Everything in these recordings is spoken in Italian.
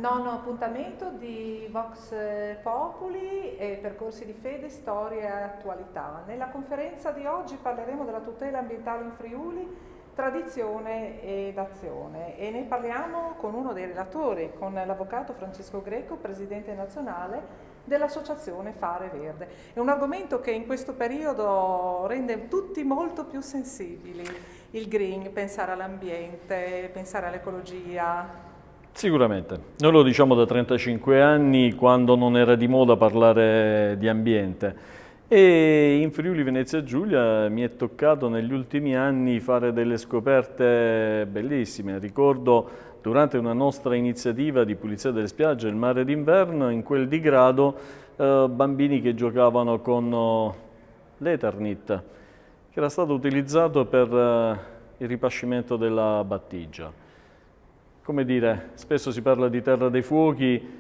Nono appuntamento di Vox Populi e percorsi di fede, storia e attualità. Nella conferenza di oggi parleremo della tutela ambientale in Friuli, tradizione ed azione, e ne parliamo con uno dei relatori, con l'avvocato Francesco Greco, presidente nazionale dell'associazione Fare Verde. È un argomento che in questo periodo rende tutti molto più sensibili. Il green, pensare all'ambiente, pensare all'ecologia. Sicuramente, noi lo diciamo da 35 anni, quando non era di moda parlare di ambiente, e in Friuli Venezia Giulia mi è toccato negli ultimi anni fare delle scoperte bellissime. Ricordo durante una nostra iniziativa di pulizia delle spiagge, il mare d'inverno, in quel di Grado, bambini che giocavano con l'Eternit, che era stato utilizzato per il ripascimento della battigia. Come dire, spesso si parla di Terra dei Fuochi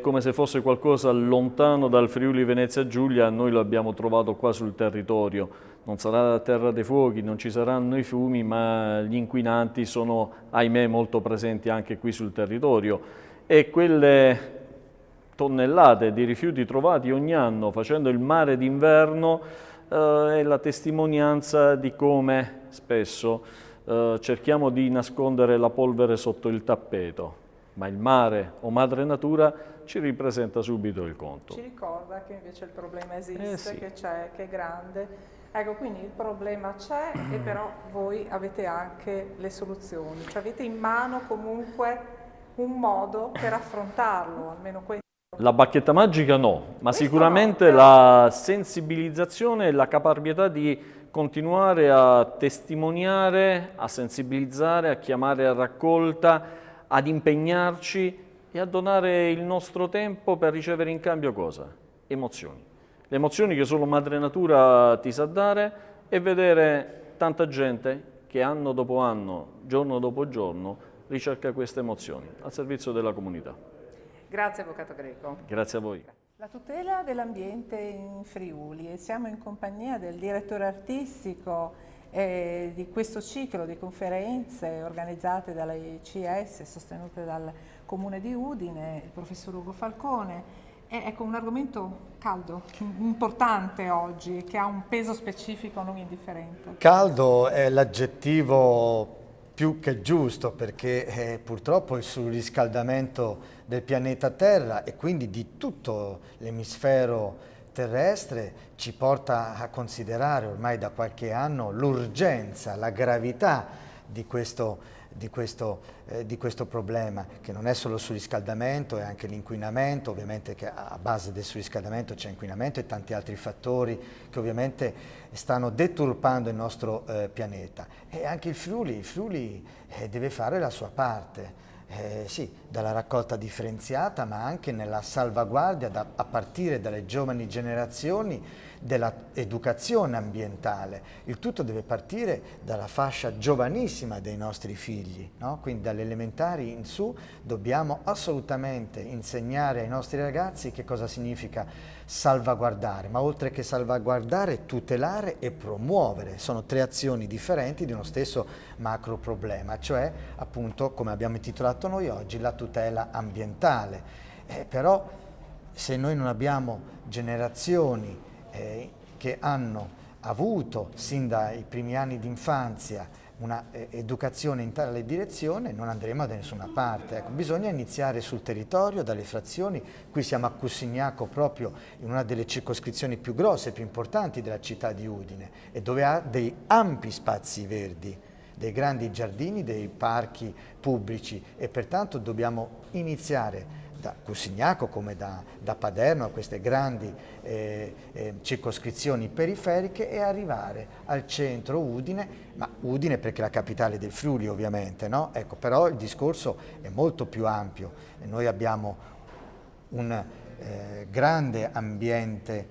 come se fosse qualcosa lontano dal Friuli Venezia Giulia. Noi lo abbiamo trovato qua sul territorio. Non sarà Terra dei Fuochi, non ci saranno i fiumi, ma gli inquinanti sono, ahimè, molto presenti anche qui sul territorio. E quelle tonnellate di rifiuti trovati ogni anno facendo il mare d'inverno è la testimonianza di come spesso cerchiamo di nascondere la polvere sotto il tappeto, ma il mare o madre natura ci ripresenta subito il conto. Ci ricorda che invece il problema esiste, Sì. che c'è, che è grande. Ecco, quindi il problema c'è e però voi avete anche le soluzioni, cioè avete in mano comunque un modo per affrontarlo, almeno questo. La bacchetta magica no, ma Questo sicuramente no, però la sensibilizzazione e la caparbietà di continuare a testimoniare, a sensibilizzare, a chiamare a raccolta, ad impegnarci e a donare il nostro tempo per ricevere in cambio cosa? Emozioni. Le emozioni che solo Madre Natura ti sa dare, e vedere tanta gente che anno dopo anno, giorno dopo giorno, ricerca queste emozioni al servizio della comunità. Grazie Avvocato Greco. Grazie a voi. La tutela dell'ambiente in Friuli, e siamo in compagnia del direttore artistico di questo ciclo di conferenze organizzate dalla ICS, sostenute dal Comune di Udine, il professor Ugo Falcone. Ecco, un argomento caldo, importante oggi, che ha un peso specifico non indifferente. Caldo è l'aggettivo più che giusto, perché purtroppo il surriscaldamento del pianeta Terra e quindi di tutto l'emisfero terrestre ci porta a considerare ormai da qualche anno l'urgenza, la gravità di questo problema, che non è solo il surriscaldamento, è anche l'inquinamento, ovviamente che a base del surriscaldamento c'è inquinamento e tanti altri fattori che ovviamente stanno deturpando il nostro pianeta. E anche il Friuli deve fare la sua parte. Sì, dalla raccolta differenziata, ma anche nella salvaguardia a partire dalle giovani generazioni dell'educazione ambientale. Il tutto deve partire dalla fascia giovanissima dei nostri figli, no? Quindi dalle elementari in su dobbiamo assolutamente insegnare ai nostri ragazzi che cosa significa salvaguardare, ma oltre che salvaguardare, tutelare e promuovere. Sono tre azioni differenti di uno stesso macro problema, cioè appunto, come abbiamo intitolato noi oggi, la tutela ambientale. Però se noi non abbiamo generazioni che hanno avuto sin dai primi anni di infanzia una educazione in tale direzione, non andremo da nessuna parte. Ecco, bisogna iniziare sul territorio, dalle frazioni. Qui siamo a Cussignaco, proprio in una delle circoscrizioni più grosse e più importanti della città di Udine, e dove ha dei ampi spazi verdi, dei grandi giardini, dei parchi pubblici, e pertanto dobbiamo iniziare da Cussignaco come da Paderno, a queste grandi circoscrizioni periferiche, e arrivare al centro Udine, ma Udine perché è la capitale del Friuli ovviamente, no? Ecco, però il discorso è molto più ampio e noi abbiamo un grande ambiente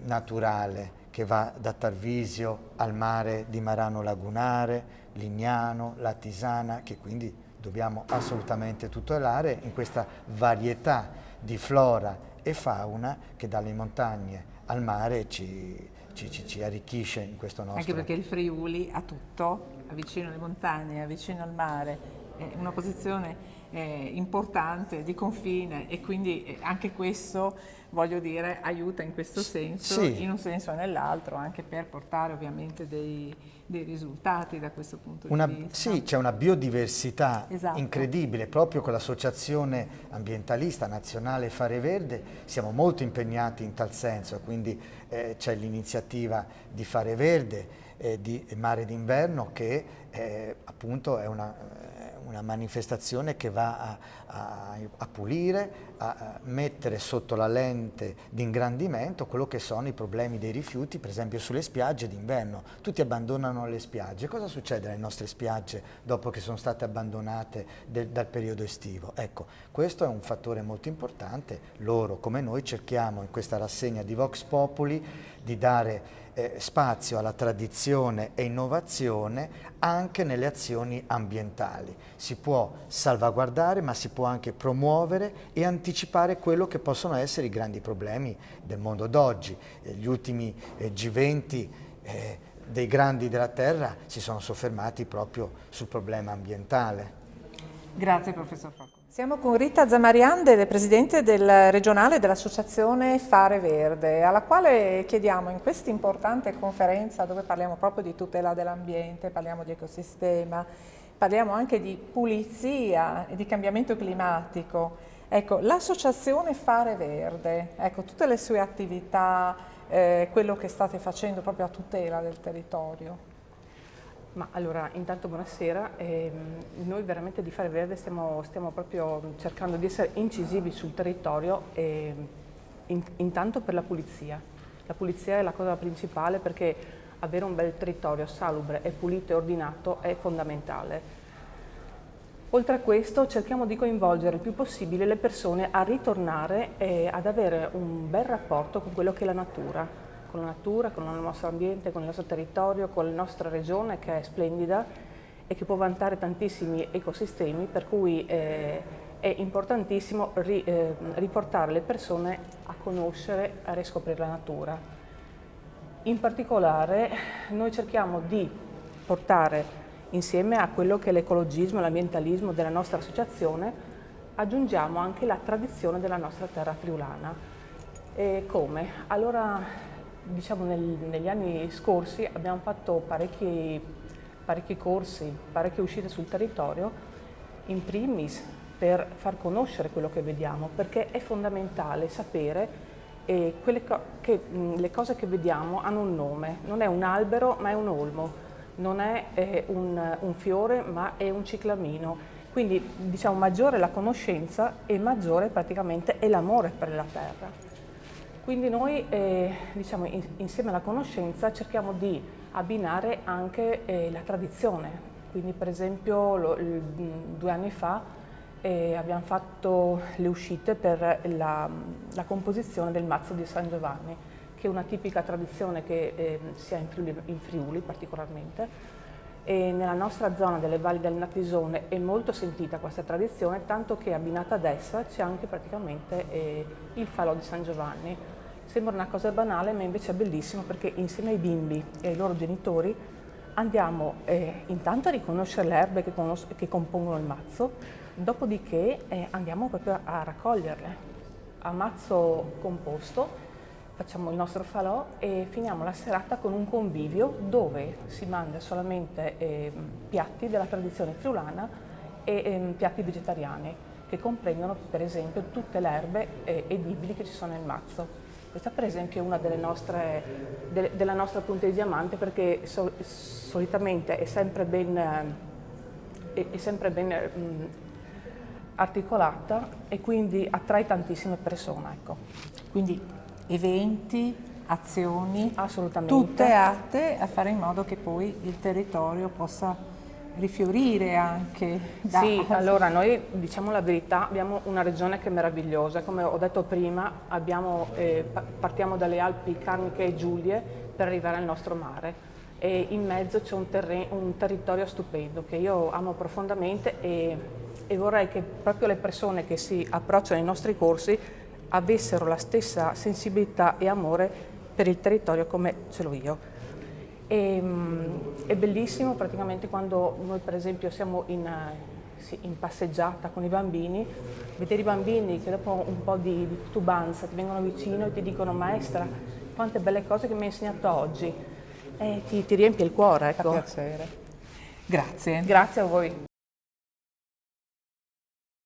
naturale che va da Tarvisio al mare di Marano Lagunare, Lignano, La Tisana, che quindi dobbiamo assolutamente tutelare in questa varietà di flora e fauna che dalle montagne al mare ci arricchisce in questo nostro... Anche perché il Friuli ha tutto, è vicino alle montagne, è vicino al mare, una posizione importante di confine, e quindi anche questo, voglio dire, aiuta in questo senso, sì. in un senso e nell'altro, anche per portare ovviamente dei risultati da questo punto di vista. Sì, c'è una biodiversità Esatto. incredibile, proprio con l'associazione ambientalista nazionale Fare Verde siamo molto impegnati in tal senso, quindi c'è l'iniziativa di Fare Verde, di Mare d'Inverno, che appunto è una manifestazione che va a pulire, a mettere sotto la lente di ingrandimento quello che sono i problemi dei rifiuti, per esempio sulle spiagge d'inverno. Tutti abbandonano le spiagge. Cosa succede alle nostre spiagge dopo che sono state abbandonate dal periodo estivo? Ecco, questo è un fattore molto importante. Loro, come noi, cerchiamo in questa rassegna di Vox Populi di dare spazio alla tradizione e innovazione anche nelle azioni ambientali. Si può salvaguardare, ma si può anche promuovere e anticipare quello che possono essere i grandi problemi del mondo d'oggi. Gli ultimi G20 dei grandi della Terra si sono soffermati proprio sul problema ambientale. Grazie professor Falcone. Siamo con Rita Zamarian, presidente del regionale dell'associazione Fare Verde, alla quale chiediamo in questa importante conferenza, dove parliamo proprio di tutela dell'ambiente, parliamo di ecosistema, parliamo anche di pulizia e di cambiamento climatico. Ecco, l'associazione Fare Verde, ecco, tutte le sue attività, quello che state facendo proprio a tutela del territorio. Ma allora, intanto buonasera, noi veramente di Fare Verde stiamo proprio cercando di essere incisivi sul territorio, intanto per la pulizia. La pulizia è la cosa principale, perché avere un bel territorio salubre e pulito e ordinato è fondamentale. Oltre a questo cerchiamo di coinvolgere il più possibile le persone a ritornare e ad avere un bel rapporto con quello che è la natura, con il nostro ambiente, con il nostro territorio, con la nostra regione, che è splendida e che può vantare tantissimi ecosistemi, per cui è importantissimo riportare le persone a conoscere, a riscoprire la natura. In particolare noi cerchiamo di portare, insieme a quello che è l'ecologismo e l'ambientalismo della nostra associazione, aggiungiamo anche la tradizione della nostra terra friulana. E come? Allora, diciamo negli anni scorsi abbiamo fatto parecchi corsi, parecchie uscite sul territorio, in primis per far conoscere quello che vediamo, perché è fondamentale sapere che le cose che vediamo hanno un nome, non è un albero ma è un olmo, non è un fiore ma è un ciclamino, quindi diciamo maggiore la conoscenza e maggiore praticamente è l'amore per la terra. Quindi noi diciamo, insieme alla conoscenza cerchiamo di abbinare anche la tradizione. Quindi per esempio 2 anni fa abbiamo fatto le uscite per la composizione del mazzo di San Giovanni, che è una tipica tradizione che si ha in Friuli particolarmente. E nella nostra zona delle valli del Natisone è molto sentita questa tradizione, tanto che abbinata ad essa c'è anche praticamente il falò di San Giovanni. Sembra una cosa banale, ma invece è bellissimo, perché insieme ai bimbi e ai loro genitori andiamo intanto a riconoscere le erbe che compongono il mazzo, dopodiché andiamo proprio a raccoglierle. A mazzo composto facciamo il nostro falò e finiamo la serata con un convivio dove si mangia solamente piatti della tradizione friulana e piatti vegetariani, che comprendono per esempio tutte le erbe edibili che ci sono nel mazzo. Questa per esempio è una della nostra punta di diamante, perché solitamente è sempre ben articolata e quindi attrae tantissime persone. Ecco. Quindi eventi, azioni, assolutamente, tutte atte a fare in modo che poi il territorio possa rifiorire anche. Sì, allora noi diciamo la verità, abbiamo una regione che è meravigliosa, come ho detto prima, partiamo dalle Alpi Carniche e Giulie per arrivare al nostro mare, e in mezzo c'è un territorio stupendo che io amo profondamente, e vorrei che proprio le persone che si approcciano ai nostri corsi avessero la stessa sensibilità e amore per il territorio come ce l'ho io. È bellissimo praticamente quando noi per esempio siamo sì, in passeggiata con i bambini, vedere i bambini che dopo un po' di titubanza ti vengono vicino e ti dicono: maestra, quante belle cose che mi hai insegnato oggi, ti riempie il cuore, ecco. Fa piacere. Grazie. Grazie a voi.